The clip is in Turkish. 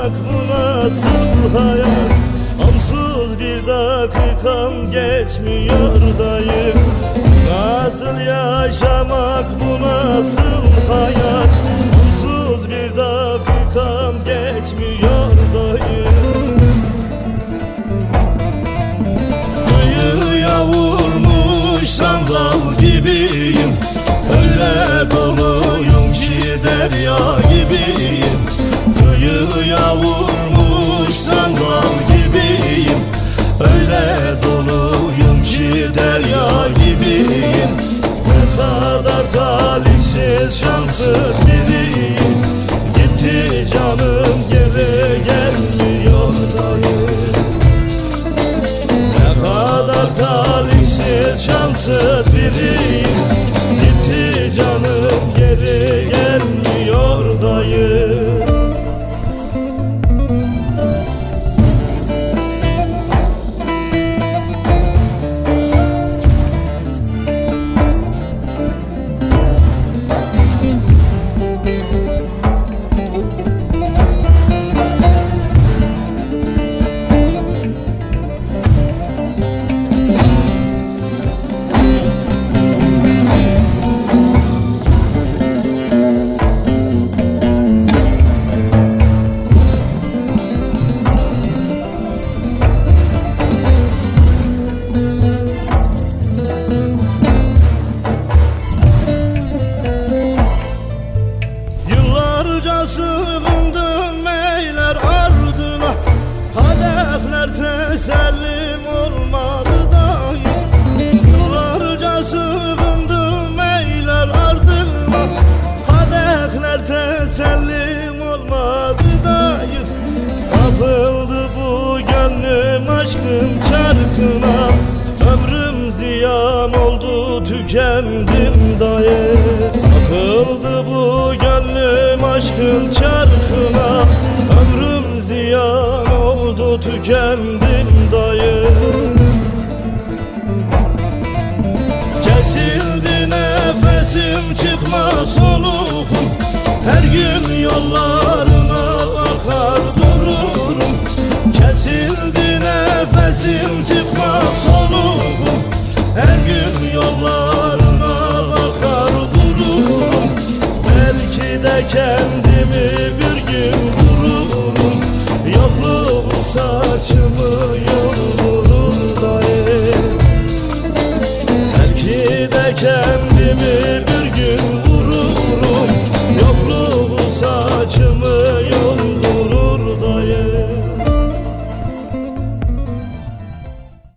yaşamak bu nasıl hayat? Onsuz bir dakikam geçmiyor dayı. Nasıl yaşamak bu nasıl hayat? Onsuz bir dakikam geçmiyor dayı. Kıyıya vurmuş sandal gibiyim, öyle doluyum ki derya gibiyim. Kıyıya vurmuş sandal gibiyim, öyle doluyum ki derya gibiyim. Ne kadar talihsiz şanssız biriyim, gitti canım geri gelmiyor dayı. Ne kadar talihsiz şanssız biriyim, gitti canım geri gelmiyor dayı. Sığındım meyler ardına, kadehler tesellim olmadı dayı. Yıllarca sığındım meyler ardına, kadehler tesellim olmadı dayı. Kapıldı bu gönlüm aşkın çarkına, ömrüm ziyan oldu tükendim dayı. Kapıldı bu gönlüm aşkın çarkına, ömrüm ziyan oldu tükendim dayı. Kesildi nefesim çıkmaz soluğum, her gün yollarına akar dururum. Kesildi nefesim çıkmaz soluğum, her gün yollarına akar dururum. Belki de kendimi bir gün vururum, yokluğum saçımı yolurum.